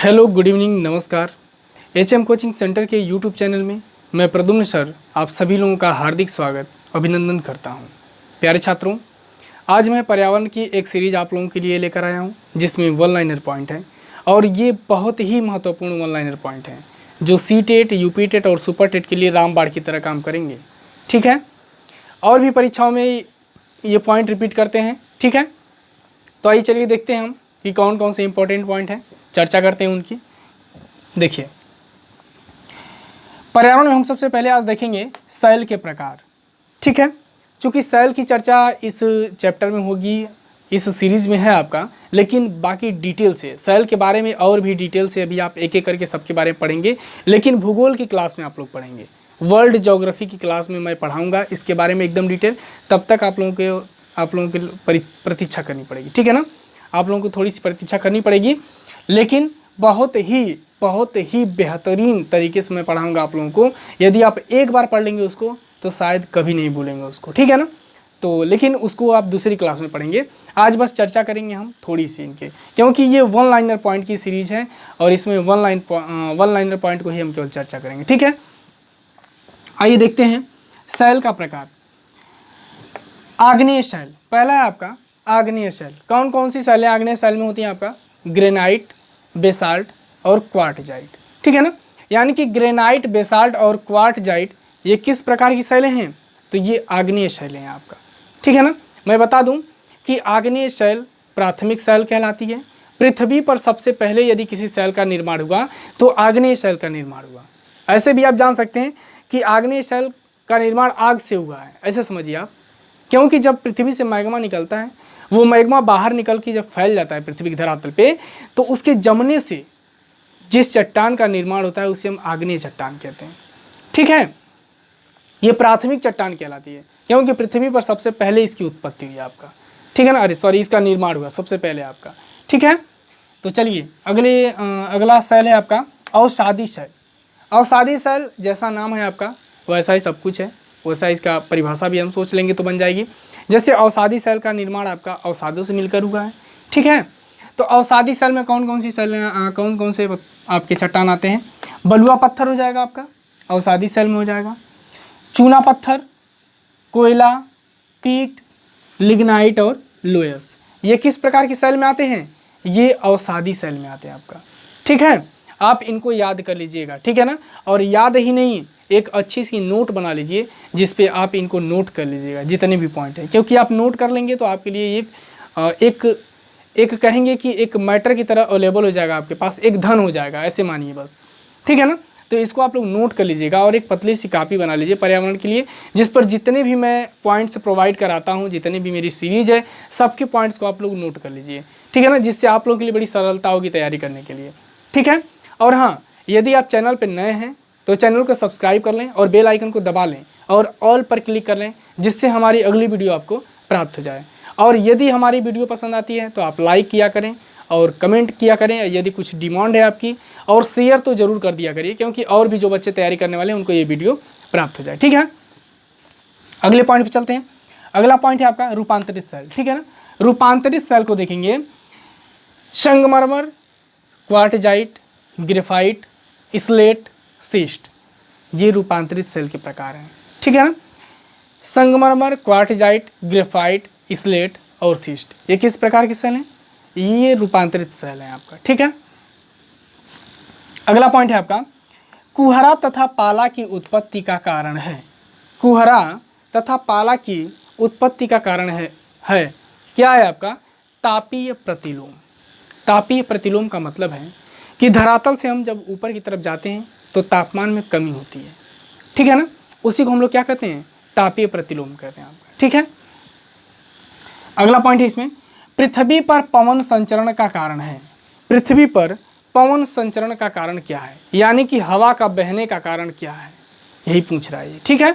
Hello, good evening, नमस्कार। HM coaching centre के YouTube channel में मैं प्रद्युम्न सर आप सभी लोगों का हार्दिक स्वागत अभिनंदन करता हूं। प्यारे छात्रों, आज मैं पर्यावरण की एक सीरीज आप लोगों के लिए लेकर आया हूं जिसमें वन लाइनर पॉइंट है और ये बहुत ही महत्वपूर्ण वन लाइनर पॉइंट है जो सी टेट, यूपी टेट और सुपर टेट के लिए रामबाण की तरह काम करेंगे। ठीक है, और भी परीक्षाओं में ये पॉइंट रिपीट करते हैं। ठीक है, तो आइए चलिए देखते हैं हम कि कौन कौन से इंपॉर्टेंट पॉइंट हैं, चर्चा करते हैं उनकी। देखिए, पर्यावरण में हम सबसे पहले आज देखेंगे सैल के प्रकार। ठीक है, चूंकि सैल की चर्चा इस चैप्टर में होगी, इस सीरीज में है आपका, लेकिन बाकी डिटेल से सैल के बारे में और भी डिटेल से अभी आप एक एक करके सबके बारे में पढ़ेंगे, लेकिन भूगोल की क्लास में आप लोग पढ़ेंगे। वर्ल्ड ज्योग्राफी की क्लास में मैं पढ़ाऊंगा इसके बारे में एकदम डिटेल। तब तक आप लोगों की प्रतीक्षा करनी पड़ेगी। ठीक है ना, आप लोगों को थोड़ी सी प्रतीक्षा करनी पड़ेगी, लेकिन बहुत ही बेहतरीन तरीके से मैं पढ़ाऊंगा आप लोगों को। यदि आप एक बार पढ़ लेंगे उसको तो शायद कभी नहीं भूलेंगे उसको। ठीक है ना, तो लेकिन उसको आप दूसरी क्लास में पढ़ेंगे। आज बस चर्चा करेंगे हम थोड़ी सी इनके, क्योंकि ये वन लाइनर पॉइंट की सीरीज है और इसमें वन लाइनर पॉइंट को ही हम केवल चर्चा करेंगे। ठीक है, आइए देखते हैं शैल का प्रकार। आग्नेय शैल पहला है आपका आग्नेय शैल। कौन कौन सी शैलें आग्नेय शैल में होती हैं? आपका ग्रेनाइट, बेसाल्ट और क्वार्टजाइट। ठीक है ना, यानी कि ग्रेनाइट, बेसाल्ट और क्वार्टजाइट ये किस प्रकार की शैलें हैं? तो ये आग्नेय शैलें हैं आपका। ठीक है ना, मैं बता दूं कि आग्नेय शैल प्राथमिक शैल कहलाती है। पृथ्वी पर सबसे पहले यदि किसी शैल का निर्माण हुआ तो आग्नेय शैल का निर्माण हुआ। ऐसे भी आप जान सकते हैं कि आग्नेय शैल का निर्माण आग से हुआ है, ऐसे समझिए आप। क्योंकि जब पृथ्वी से मैग्मा निकलता है, वो मैग्मा बाहर निकल के जब फैल जाता है पृथ्वी के धरातल पे, तो उसके जमने से जिस चट्टान का निर्माण होता है उसे हम आग्नेय चट्टान कहते हैं। ठीक है, ये प्राथमिक चट्टान कहलाती है क्योंकि पृथ्वी पर सबसे पहले इसकी उत्पत्ति हुई आपका। ठीक है ना, इसका निर्माण हुआ सबसे पहले आपका। ठीक है, तो चलिए अगला शैल है आपका अवसादी शैल। अवसादी शैल जैसा नाम है आपका वैसा ही सब कुछ है, वैसा इसका परिभाषा भी हम सोच लेंगे तो बन जाएगी। जैसे अवसादी शैल का निर्माण आपका अवसादों से मिलकर हुआ है। ठीक है, तो अवसादी शैल में कौन कौन से आपके चट्टान आते हैं? बलुआ पत्थर हो जाएगा आपका, अवसादी शैल में हो जाएगा। चूना पत्थर, कोयला, पीट, लिग्नाइट और लोयस, ये किस प्रकार की शैल में आते हैं? ये अवसादी शैल में आते हैं आपका। ठीक है, आप इनको याद कर लीजिएगा। ठीक है ना, और याद ही नहीं, एक अच्छी सी नोट बना लीजिए जिस पे आप इनको नोट कर लीजिएगा जितने भी पॉइंट हैं, क्योंकि आप नोट कर लेंगे तो आपके लिए एक कहेंगे कि एक मैटर की तरह अवेलेबल हो जाएगा आपके पास, एक धन हो जाएगा, ऐसे मानिए बस। ठीक है ना, तो इसको आप लोग नोट कर लीजिएगा और एक पतली सी कॉपी बना लीजिए पर्यावरण के लिए, जिस पर जितने भी मैं पॉइंट्स प्रोवाइड कराता हूँ, जितने भी मेरी सीरीज है, सबके पॉइंट्स को आप लोग नोट कर लीजिए। ठीक है ना, जिससे आप लोगों के लिए बड़ी सरलता होगी तैयारी करने के लिए। ठीक है, और हाँ, यदि आप चैनल पर नए हैं तो चैनल को सब्सक्राइब कर लें और बेल आइकन को दबा लें और ऑल पर क्लिक कर लें, जिससे हमारी अगली वीडियो आपको प्राप्त हो जाए। और यदि हमारी वीडियो पसंद आती है तो आप लाइक किया करें और कमेंट किया करें, यदि कुछ डिमांड है आपकी, और शेयर तो ज़रूर कर दिया करिए, क्योंकि और भी जो बच्चे तैयारी करने वाले हैं उनको ये वीडियो प्राप्त हो जाए। ठीक है, अगले पॉइंट पे चलते हैं। अगला पॉइंट है आपका रूपांतरित शैल। ठीक है ना, रूपांतरित शैल को देखेंगे संगमरमर, क्वार्टजाइट, ग्रेफाइट, स्लेट, शिस्ट, ये रूपांतरित शैल के प्रकार हैं। ठीक है ना, संगमरमर, क्वार्टजाइट, ग्रेफाइट, स्लेट और शिस्ट, ये किस प्रकार की शैल हैं? ये रूपांतरित शैल है आपका। ठीक है, अगला पॉइंट है आपका कुहरा तथा पाला की उत्पत्ति का कारण है। कुहरा तथा पाला की उत्पत्ति का कारण है क्या है आपका? तापीय प्रतिलोम। तापीय प्रतिलोम का मतलब है कि धरातल से हम जब ऊपर की तरफ जाते हैं तो तापमान में कमी होती है। ठीक है ना, उसी को हम लोग क्या कहते हैं? तापीय प्रतिलोम कहते हैं आपका। ठीक है, अगला पॉइंट है इसमें पृथ्वी पर पवन संचरण का कारण है। पृथ्वी पर पवन संचरण का कारण क्या है, यानी कि हवा का बहने का कारण क्या है, यही पूछ रहा है ये। ठीक है,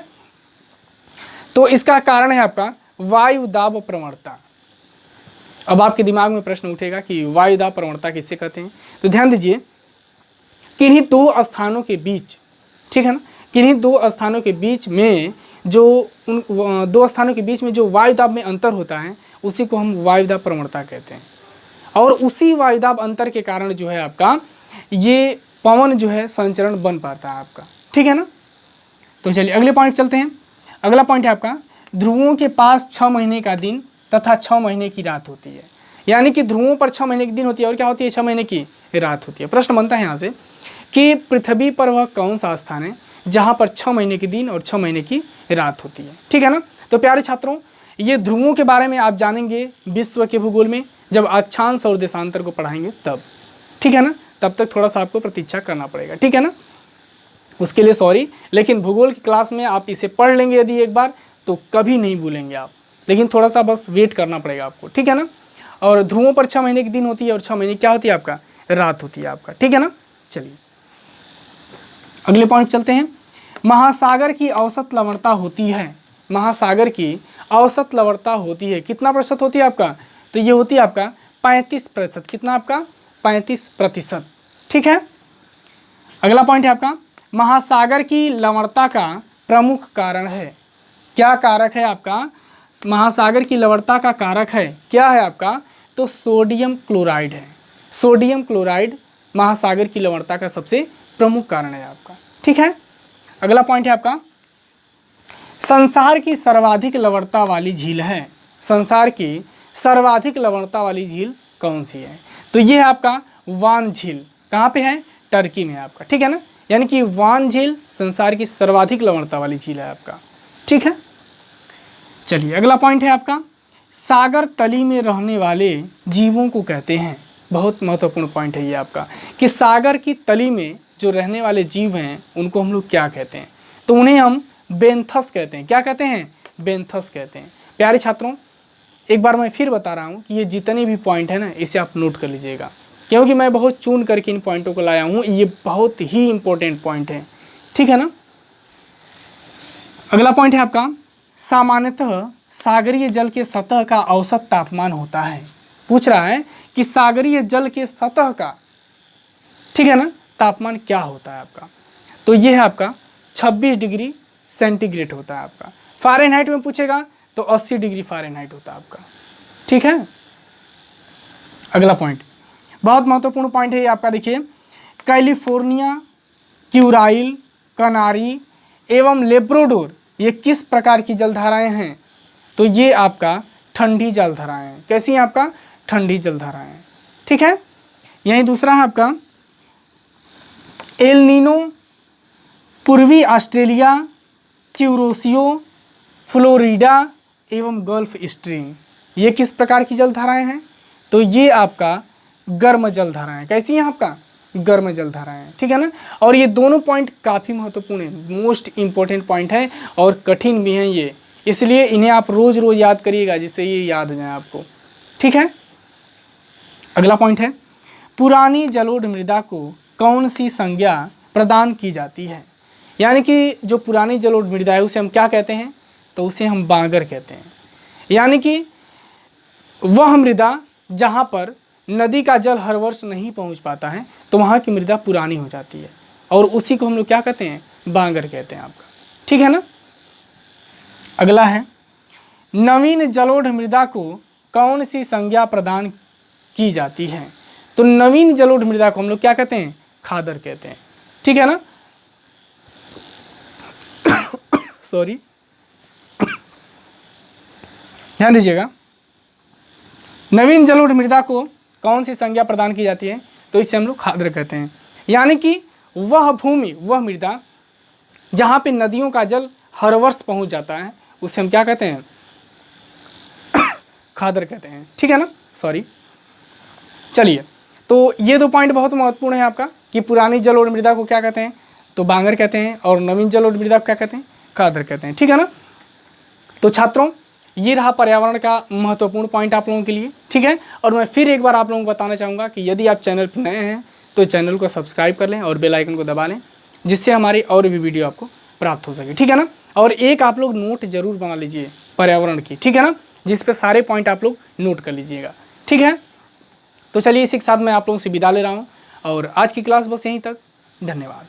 तो इसका कारण है आपका वायु दाब प्रवणता। अब आपके दिमाग में प्रश्न उठेगा कि वायु दाब प्रवणता किससे कहते हैं? तो ध्यान दीजिए, किन्हीं दो स्थानों के बीच, ठीक है ना, किन्हीं दो स्थानों के बीच में जो वायु दाब में अंतर होता है उसी को हम वायु दाब प्रवणता कहते हैं। और उसी वायुदाब अंतर के कारण जो है आपका ये पवन जो है संचरण बन पाता है आपका, ठीक है ना। तो चलिए अगले पॉइंट चलते हैं। अगला पॉइंट है आपका, ध्रुवों के पास 6 महीने का दिन तथा 6 महीने की रात होती है। यानी कि ध्रुवों पर 6 महीने की दिन होती है और क्या होती है, 6 महीने की रात होती है। प्रश्न बनता है यहाँ से कि पृथ्वी पर वह कौन सा स्थान है जहाँ पर 6 महीने की दिन और 6 महीने की रात होती है, ठीक है ना। तो प्यारे छात्रों, ये ध्रुवों के बारे में आप जानेंगे विश्व के भूगोल में, जब अक्षांश और देशांतर को पढ़ाएंगे तब, ठीक है ना। तब तक थोड़ा सा आपको प्रतीक्षा करना पड़ेगा, ठीक है ना। उसके लिए सॉरी, लेकिन भूगोल की क्लास में आप इसे पढ़ लेंगे यदि एक बार तो कभी नहीं भूलेंगे आप, लेकिन थोड़ा सा बस वेट करना पड़ेगा आपको, ठीक है ना। और ध्रुवों पर 6 महीने की दिन होती है और 6 महीने क्या होती है आपका, रात होती है आपका, ठीक है ना। चलिए अगले पॉइंट चलते हैं। महासागर की औसत लवणता होती है, महासागर की औसत लवणता होती है, कितना प्रतिशत होती है आपका, तो ये होती है आपका 35%। कितना आपका, 35%, ठीक है। अगला पॉइंट है आपका, महासागर की लवणता का प्रमुख कारण है। क्या कारक है आपका, महासागर की लवणता का कारक है, क्या है आपका, तो सोडियम क्लोराइड है। सोडियम क्लोराइड महासागर की लवणता का सबसे प्रमुख कारण है आपका, ठीक है। अगला पॉइंट है आपका, संसार की सर्वाधिक लवणता वाली झील है। संसार की सर्वाधिक लवणता वाली झील कौन सी है, तो ये है आपका वान झील। कहाँ पे है, टर्की में है आपका, ठीक है ना। यानी कि वान झील संसार की सर्वाधिक लवणता वाली झील है आपका, ठीक है। चलिए अगला पॉइंट है आपका, सागर तली में रहने वाले जीवों को कहते हैं। बहुत महत्वपूर्ण पॉइंट है ये आपका, कि सागर की तली में जो रहने वाले जीव हैं उनको हम लोग क्या कहते हैं, तो उन्हें हम बेंथस कहते हैं। क्या कहते हैं, बेंथस कहते हैं। प्यारे छात्रों, एक बार मैं फिर बता रहा हूँ कि ये जितने भी पॉइंट है ना, इसे आप नोट कर लीजिएगा, क्योंकि मैं बहुत चुन करके इन पॉइंटों को लाया हूँ। ये बहुत ही इंपॉर्टेंट पॉइंट है, ठीक है ना। अगला पॉइंट है आपका, सामान्यतः सागरीय जल के सतह का औसत तापमान होता है। पूछ रहा है कि सागरीय जल के सतह का, ठीक है ना, तापमान क्या होता है आपका, तो ये है आपका 26 डिग्री सेंटीग्रेड होता है आपका। फ़ारेनहाइट में पूछेगा तो 80 डिग्री फ़ारेनहाइट होता है आपका, ठीक है। अगला पॉइंट बहुत महत्वपूर्ण पॉइंट है ये आपका, देखिए, कैलिफोर्निया, क्यूराइल, कनारी एवं लेब्राडोर ये किस प्रकार की जलधाराएं हैं, तो ये आपका ठंडी जलधाराएं हैं। कैसी हैं आपका, ठंडी जलधाराएं, ठीक है। यहीं दूसरा है आपका एल नीनो, पूर्वी ऑस्ट्रेलिया, क्यूरोसियो, फ्लोरिडा एवं गल्फ स्ट्रीम ये किस प्रकार की जलधाराएं हैं, तो ये आपका गर्म जलधाराएं। कैसी हैं आपका, गर्म जलधाराएं, ठीक है ना। और ये दोनों पॉइंट काफ़ी महत्वपूर्ण है, मोस्ट इंपॉर्टेंट पॉइंट है और कठिन भी हैं ये, इसलिए इन्हें आप रोज़ रोज़ याद करिएगा जिससे ये याद हो जाए आपको, ठीक है। अगला पॉइंट है, पुरानी जलोढ़ मृदा को कौन सी संज्ञा प्रदान की जाती है। यानी कि जो पुरानी जलोढ़ मृदा है उसे हम क्या कहते हैं, तो उसे हम बांगर कहते हैं। यानी कि वह मृदा जहाँ पर नदी का जल हर वर्ष नहीं पहुँच पाता है तो वहाँ की मृदा पुरानी हो जाती है, और उसी को हम लोग क्या कहते हैं, बांगर कहते हैं आपका, ठीक है ना। अगला है, नवीन जलोढ़ मृदा को कौन सी संज्ञा प्रदान की जाती है, तो नवीन जलोढ़ मृदा को हम लोग क्या कहते हैं, खादर कहते हैं, ठीक है ना। सॉरी, ध्यान दीजिएगा, नवीन जलोढ़ मृदा को कौन सी संज्ञा प्रदान की जाती है, तो इसे हम लोग खादर कहते हैं। यानी कि वह भूमि, वह मृदा जहाँ पे नदियों का जल हर वर्ष पहुँच जाता है उसे हम क्या कहते हैं, खादर कहते हैं, ठीक है ना। सॉरी, चलिए, तो ये दो पॉइंट बहुत महत्वपूर्ण है आपका, कि पुरानी जलोढ़ मृदा को क्या कहते हैं, तो बांगर कहते हैं, और नवीन जलोढ़ मृदा को क्या कहते हैं, खादर कहते हैं, ठीक है ना। तो छात्रों, ये रहा पर्यावरण का महत्वपूर्ण पॉइंट आप लोगों के लिए, ठीक है। और मैं फिर एक बार आप लोगों को बताना चाहूँगा कि यदि आप चैनल पर नए हैं तो चैनल को सब्सक्राइब कर लें और बेल आइकन को दबा लें, जिससे हमारी और भी वीडियो आपको प्राप्त हो सके, ठीक है ना। और एक आप लोग नोट जरूर बना लीजिए पर्यावरण की, ठीक है ना, जिस पे सारे पॉइंट आप लोग नोट कर लीजिएगा, ठीक है। तो चलिए, इसी के साथ मैं आप लोगों से विदा ले रहा हूँ और आज की क्लास बस यहीं तक। धन्यवाद।